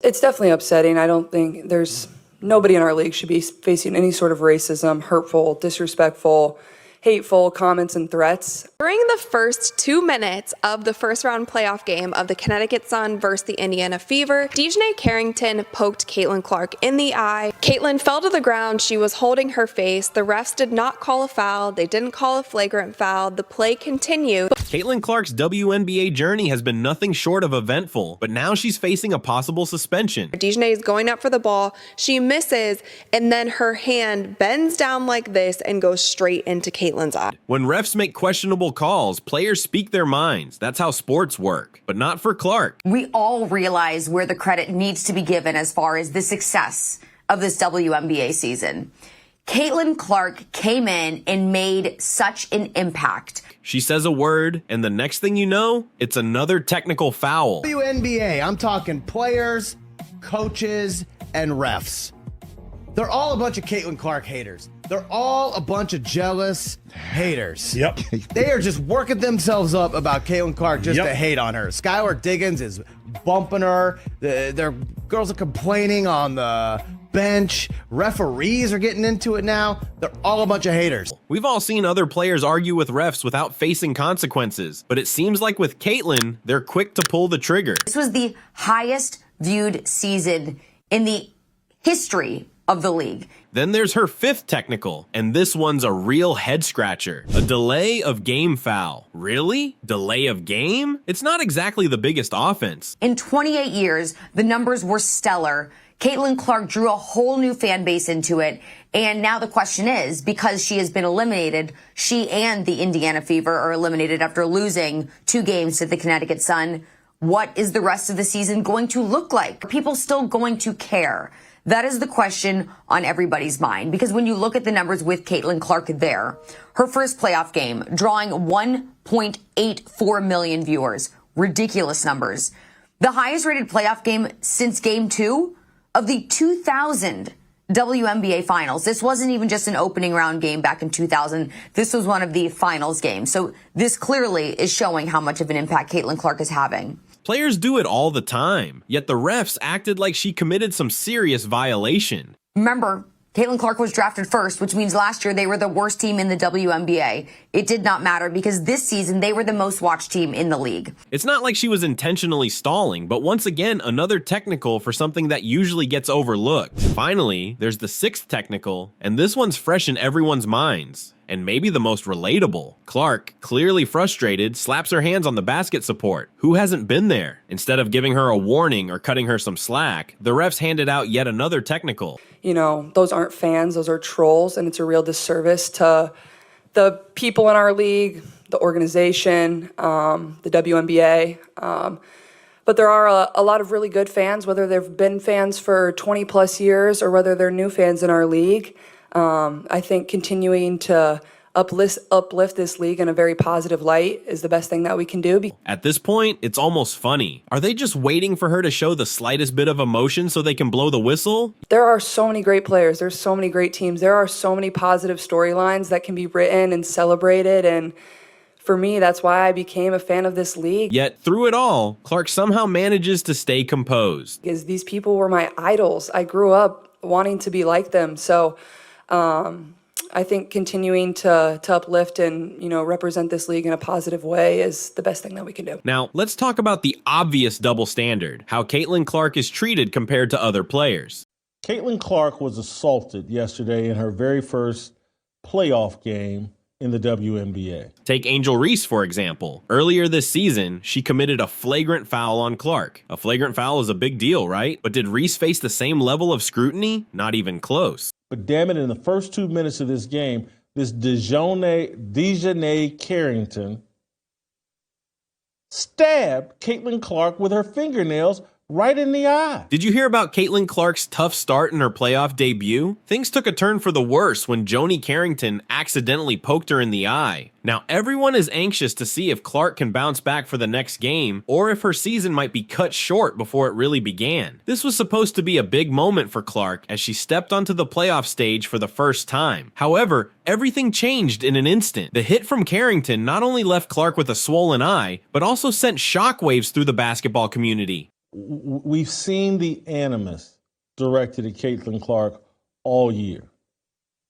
It's definitely upsetting. I don't think nobody in our league should be facing any sort of racism, hurtful, disrespectful, hateful comments and threats. During the first 2 minutes of the first round playoff game of the Connecticut Sun versus the Indiana Fever, Dijonai Carrington poked Caitlin Clark in the eye. Caitlin fell to the ground. She was holding her face. The refs did not call a foul. They didn't call a flagrant foul. The play continued. Caitlin Clark's WNBA journey has been nothing short of eventful, but now she's facing a possible suspension. Dijonai is going up for the ball. She misses, and then her hand bends down like this and goes straight into Caitlin's eye. When refs make questionable calls, players speak their minds. That's how sports work, but not for Clark. We all realize where the credit needs to be given as far as the success of this WNBA season. Caitlin Clark came in and made such an impact. She says a word, and the next thing you know, it's another technical foul. WNBA, I'm talking players, coaches, and refs. They're all a bunch of Caitlin Clark haters. They're all a bunch of jealous haters. Yep. They are just working themselves up about Caitlin Clark just to hate on her. Skylar Diggins is bumping her. Their girls are complaining on the bench. Referees are getting into it now. They're all a bunch of haters. We've all seen other players argue with refs without facing consequences, but it seems like with Caitlin, they're quick to pull the trigger. This was the highest viewed season in the history of the league. Then there's her fifth technical, and this one's a real head scratcher. A delay of game foul. Really? Delay of game? It's not exactly the biggest offense. In 28 years, the numbers were stellar. Caitlin Clark drew a whole new fan base into it. And now the question is, because she has been eliminated, she and the Indiana Fever are eliminated after losing 2 games to the Connecticut Sun. What is the rest of the season going to look like? Are people still going to care? That is the question on everybody's mind, because when you look at the numbers with Caitlin Clark there, her first playoff game, drawing 1.84 million viewers, ridiculous numbers. The highest rated playoff game since game 2 of the 2000 WNBA finals. This wasn't even just an opening round game back in 2000. This was one of the finals games. So this clearly is showing how much of an impact Caitlin Clark is having. Players do it all the time, yet the refs acted like she committed some serious violation. Remember, Caitlin Clark was drafted first, which means last year they were the worst team in the WNBA. It did not matter because this season they were the most watched team in the league. It's not like she was intentionally stalling, but once again, another technical for something that usually gets overlooked. Finally, there's the sixth technical, and this one's fresh in everyone's minds. And maybe the most relatable. Clark, clearly frustrated, slaps her hands on the basket support. Who hasn't been there? Instead of giving her a warning or cutting her some slack, the refs handed out yet another technical. You know, those aren't fans, those are trolls, and it's a real disservice to the people in our league, the organization, the WNBA. But there are a lot of really good fans, whether they've been fans for 20 plus years or whether they're new fans in our league. I think continuing to uplift this league in a very positive light is the best thing that we can do. At this point, it's almost funny. Are they just waiting for her to show the slightest bit of emotion so they can blow the whistle? There are so many great players. There's so many great teams. There are so many positive storylines that can be written and celebrated. And for me, that's why I became a fan of this league. Yet through it all, Clark somehow manages to stay composed. Because these people were my idols. I grew up wanting to be like them. So I think continuing to uplift and, you know, represent this league in a positive way is the best thing that we can do. Now, let's talk about the obvious double standard, how Caitlin Clark is treated compared to other players. Caitlin Clark was assaulted yesterday in her very first playoff game in the WNBA. Take Angel Reese, for example. Earlier this season, she committed a flagrant foul on Clark. A flagrant foul is a big deal, right? But did Reese face the same level of scrutiny? Not even close. But damn it, in the first 2 minutes of this game, this Dijonai Carrington stabbed Caitlin Clark with her fingernails right in the eye. Did you hear about Caitlin Clark's tough start in her playoff debut? Things took a turn for the worse when Dijonai Carrington accidentally poked her in the eye. Now, everyone is anxious to see if Clark can bounce back for the next game, or if her season might be cut short before it really began. This was supposed to be a big moment for Clark as she stepped onto the playoff stage for the first time. However, everything changed in an instant. The hit from Carrington not only left Clark with a swollen eye, but also sent shockwaves through the basketball community. we've seen the animus directed at Caitlin Clark all year.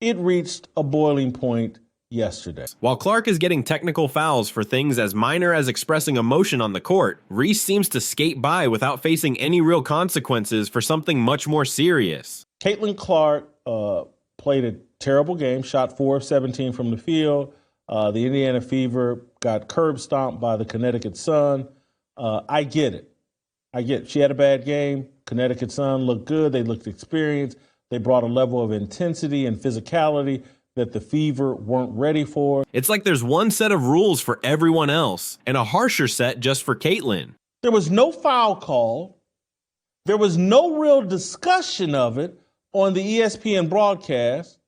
It reached a boiling point yesterday. While Clark is getting technical fouls for things as minor as expressing emotion on the court, Reese seems to skate by without facing any real consequences for something much more serious. Caitlin Clark played a terrible game, shot 4 of 17 from the field. The Indiana Fever got curb stomped by the Connecticut Sun. I get it. She had a bad game. Connecticut Sun looked good. They looked experienced. They brought a level of intensity and physicality that the Fever weren't ready for. It's like there's one set of rules for everyone else and a harsher set just for Caitlin. There was no foul call. There was no real discussion of it on the ESPN broadcast.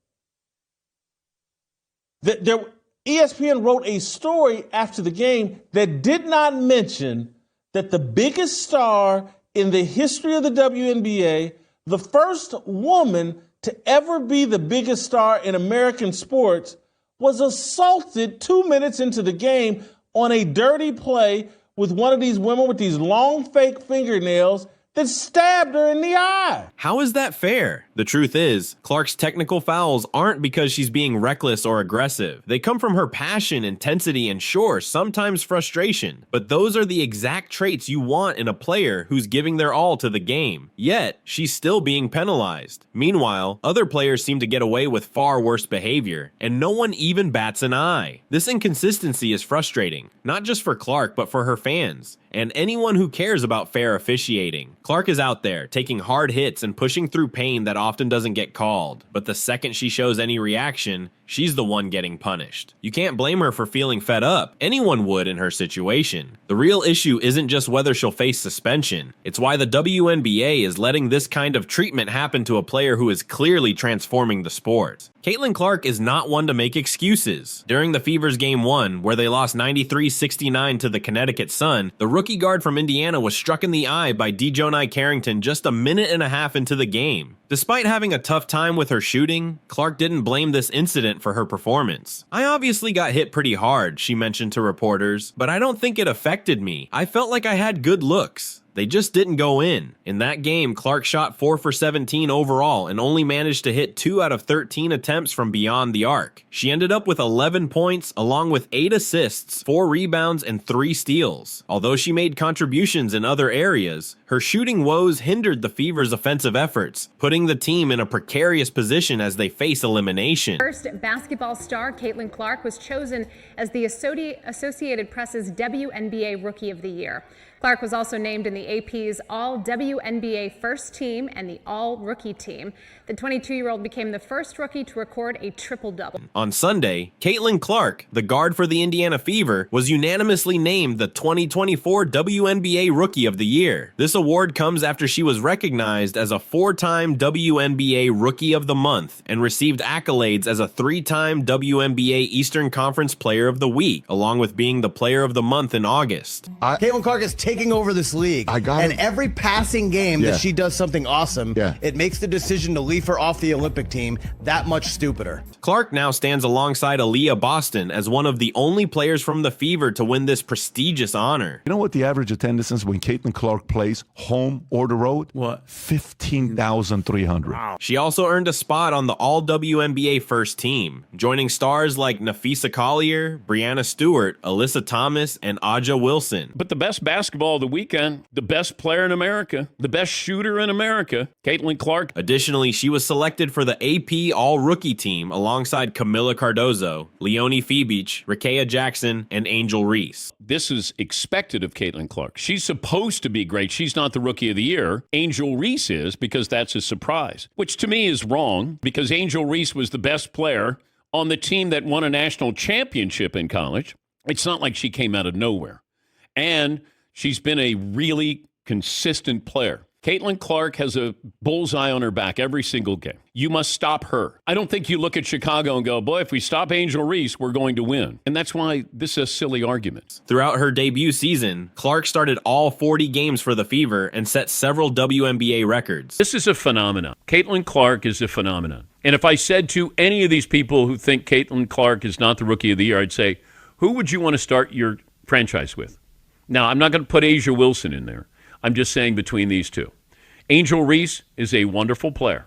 ESPN wrote a story after the game that did not mention that the biggest star in the history of the WNBA, the first woman to ever be the biggest star in American sports, was assaulted 2 minutes into the game on a dirty play with one of these women with these long fake fingernails that stabbed her in the eye. How is that fair? The truth is, Clark's technical fouls aren't because she's being reckless or aggressive. They come from her passion, intensity, and sure, sometimes frustration. But those are the exact traits you want in a player who's giving their all to the game. Yet, she's still being penalized. Meanwhile, other players seem to get away with far worse behavior, and no one even bats an eye. This inconsistency is frustrating, not just for Clark, but for her fans and anyone who cares about fair officiating. Clark is out there, taking hard hits and pushing through pain that often doesn't get called. But the second she shows any reaction, she's the one getting punished. You can't blame her for feeling fed up. Anyone would in her situation. The real issue isn't just whether she'll face suspension. It's why the WNBA is letting this kind of treatment happen to a player who is clearly transforming the sport. Caitlin Clark is not one to make excuses. During the Fever's Game 1, where they lost 93-69 to the Connecticut Sun, the rookie guard from Indiana was struck in the eye by Dijonai Carrington just a minute and a half into the game. Despite having a tough time with her shooting, Clark didn't blame this incident for her performance. "I obviously got hit pretty hard," she mentioned to reporters, "but I don't think it affected me. I felt like I had good looks. They just didn't go in." In that game, Clark shot 4 for 17 overall and only managed to hit 2 out of 13 attempts from beyond the arc. She ended up with 11 points along with 8 assists, 4 rebounds, and 3 steals. Although she made contributions in other areas, her shooting woes hindered the Fever's offensive efforts, putting the team in a precarious position as they face elimination. First basketball star Caitlin Clark was chosen as the Associated Press's WNBA Rookie of the Year. Clark was also named in the AP's All-WNBA First Team and the All-Rookie Team. The 22-year-old became the first rookie to record a triple-double. On Sunday, Caitlin Clark, the guard for the Indiana Fever, was unanimously named the 2024 WNBA Rookie of the Year. This award comes after she was recognized as a 4-time WNBA Rookie of the Month and received accolades as a 3-time WNBA Eastern Conference Player of the Week, along with being the Player of the Month in August. Caitlin Clark is taking over this league. And every passing game that she does something awesome, it makes the decision to leave her off the Olympic team that much stupider. Clark now stands alongside Aaliyah Boston as one of the only players from the Fever to win this prestigious honor. You know what the average attendance is when Caitlin Clark plays, home or the road? What? 15,300. Wow. She also earned a spot on the All-WNBA First Team, joining stars like Nafisa Collier, Brianna Stewart, Alyssa Thomas, and Aja Wilson. But the best basketball of the weekend, the best player in America, the best shooter in America, Caitlin Clark. Additionally, she was selected for the AP All-Rookie Team alongside Camila Cardozo, Leonie Fibich, Rakea Jackson, and Angel Reese. This is expected of Caitlin Clark. She's supposed to be great. She's not the Rookie of the Year. Angel Reese is, because that's a surprise, which to me is wrong, because Angel Reese was the best player on the team that won a national championship in college. It's not like she came out of nowhere. And she's been a really consistent player. Caitlin Clark has a bullseye on her back every single game. You must stop her. I don't think you look at Chicago and go, boy, if we stop Angel Reese, we're going to win. And that's why this is a silly argument. Throughout her debut season, Clark started all 40 games for the Fever and set several WNBA records. This is a phenomenon. Caitlin Clark is a phenomenon. And if I said to any of these people who think Caitlin Clark is not the Rookie of the Year, I'd say, who would you want to start your franchise with? Now, I'm not going to put Aja Wilson in there. I'm just saying between these two. Angel Reese is a wonderful player,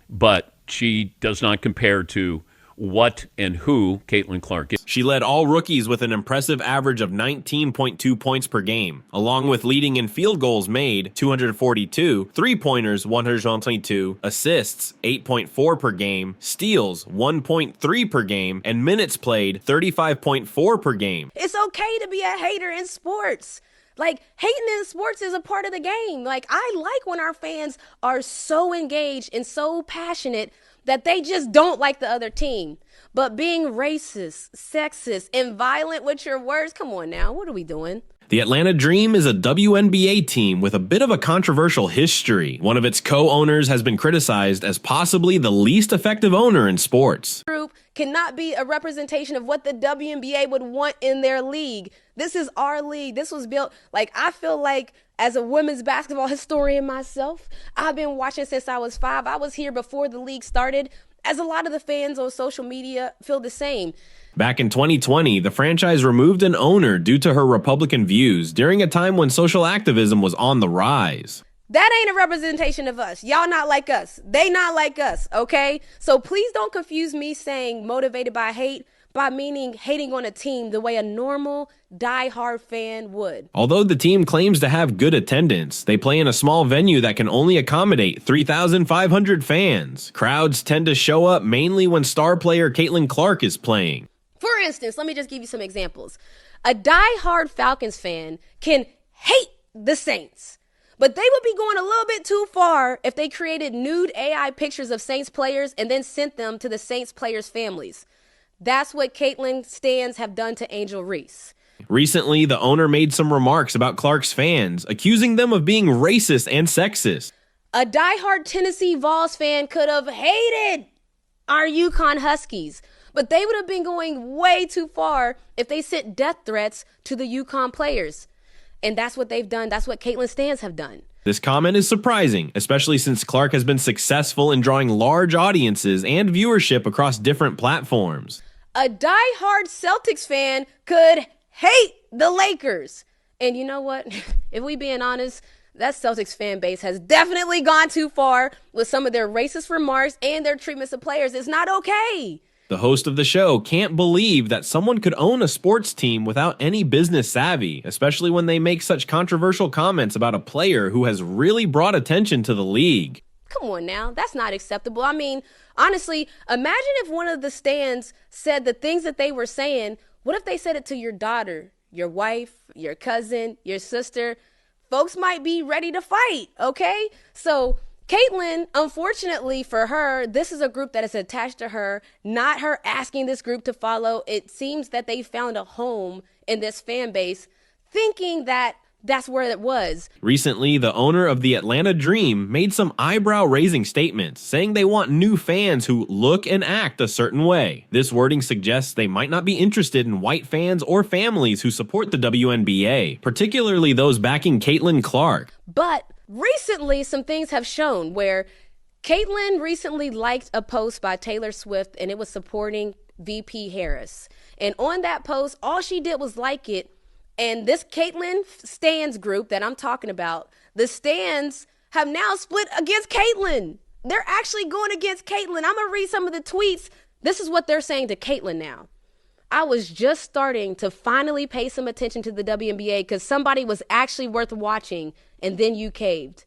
but she does not compare to what and who Caitlin Clark is. She led all rookies with an impressive average of 19.2 points per game, along with leading in field goals made, 242, three-pointers, 122, assists, 8.4 per game, steals, 1.3 per game, and minutes played, 35.4 per game. It's okay to be a hater in sports. Like, hating in sports is a part of the game. Like, I like when our fans are so engaged and so passionate that they just don't like the other team. But being racist, sexist, and violent with your words, come on now, what are we doing? The Atlanta Dream is a WNBA team with a bit of a controversial history. One of its co-owners has been criticized as possibly the least effective owner in sports. Group cannot be a representation of what the WNBA would want in their league. This is our league. This was built, like, I feel like as a women's basketball historian myself, I've been watching since I was 5. I was here before the league started, as a lot of the fans on social media feel the same. Back in 2020, the franchise removed an owner due to her Republican views during a time when social activism was on the rise. That ain't a representation of us. Y'all not like us. They not like us, okay? So please don't confuse me saying motivated by hate by meaning hating on a team the way a normal, die-hard fan would. Although the team claims to have good attendance, they play in a small venue that can only accommodate 3,500 fans. Crowds tend to show up mainly when star player Caitlin Clark is playing. For instance, let me just give you some examples. A die-hard Falcons fan can hate the Saints, but they would be going a little bit too far if they created nude AI pictures of Saints players and then sent them to the Saints players' families. That's what Caitlin stans have done to Angel Reese. Recently, the owner made some remarks about Clark's fans, accusing them of being racist and sexist. A diehard Tennessee Vols fan could have hated our UConn Huskies, but they would have been going way too far if they sent death threats to the UConn players. And that's what they've done. That's what Caitlin stans have done. This comment is surprising, especially since Clark has been successful in drawing large audiences and viewership across different platforms. A die-hard Celtics fan could hate the Lakers. And you know what? If we being honest, that Celtics fan base has definitely gone too far with some of their racist remarks and their treatments of players. It's not okay. The host of the show can't believe that someone could own a sports team without any business savvy, especially when they make such controversial comments about a player who has really brought attention to the league. Come on now, that's not acceptable. I mean, honestly, imagine if one of the stands said the things that they were saying. What if they said it to your daughter, your wife, your cousin, your sister? Folks might be ready to fight, okay? So Caitlin, unfortunately for her, this is a group that is attached to her, not her asking this group to follow. It seems that they found a home in this fan base, thinking that that's where it was. Recently, the owner of the Atlanta Dream made some eyebrow-raising statements, saying they want new fans who look and act a certain way. This wording suggests they might not be interested in white fans or families who support the WNBA, particularly those backing Caitlin Clark. But recently, some things have shown where Caitlin recently liked a post by Taylor Swift, and it was supporting VP Harris. And on that post, all she did was like it. And this Caitlin stans group that I'm talking about, the stans have now split against Caitlin. They're actually going against Caitlin. I'm going to read some of the tweets. This is what they're saying to Caitlin now. I was just starting to finally pay some attention to the WNBA because somebody was actually worth watching, and then you caved.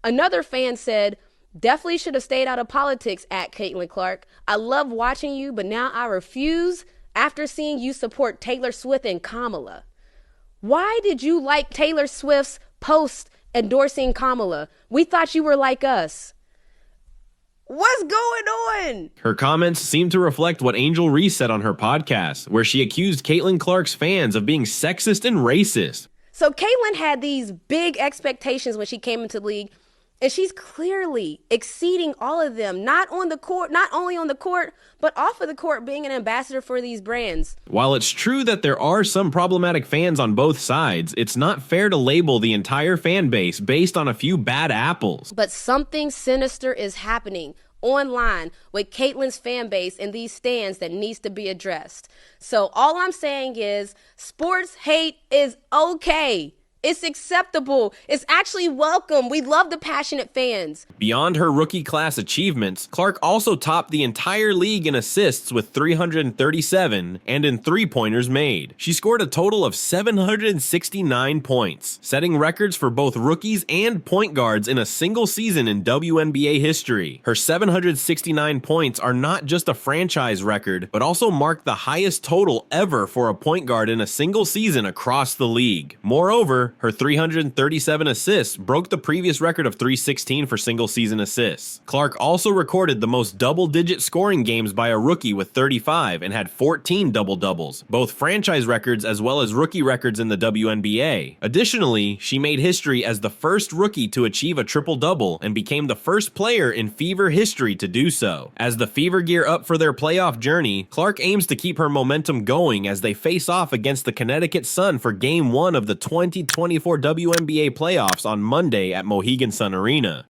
Another fan said, definitely should have stayed out of politics at Caitlin Clark. I love watching you, but now I refuse after seeing you support Taylor Swift and Kamala. Why did you like Taylor Swift's post endorsing Kamala? We thought you were like us. What's going on? Her comments seem to reflect what Angel Reese said on her podcast, where she accused Caitlin Clark's fans of being sexist and racist. So Caitlin had these big expectations when she came into the league, and she's clearly exceeding all of them, not on the court, not only on the court, but off of the court, being an ambassador for these brands. While it's true that there are some problematic fans on both sides, it's not fair to label the entire fan base based on a few bad apples. But something sinister is happening online with Caitlin's fan base and these stands that needs to be addressed. So all I'm saying is sports hate is okay. It's acceptable. It's actually welcome. We love the passionate fans. Beyond her rookie class achievements, Clark also topped the entire league in assists with 337 and in three-pointers made. She scored a total of 769 points, setting records for both rookies and point guards in a single season in WNBA history. Her 769 points are not just a franchise record, but also mark the highest total ever for a point guard in a single season across the league. Moreover, her 337 assists broke the previous record of 316 for single-season assists. Clark also recorded the most double-digit scoring games by a rookie with 35 and had 14 double-doubles, both franchise records as well as rookie records in the WNBA. Additionally, she made history as the first rookie to achieve a triple-double and became the first player in Fever history to do so. As the Fever gear up for their playoff journey, Clark aims to keep her momentum going as they face off against the Connecticut Sun for Game 1 of the 2024 WNBA playoffs on Monday at Mohegan Sun Arena.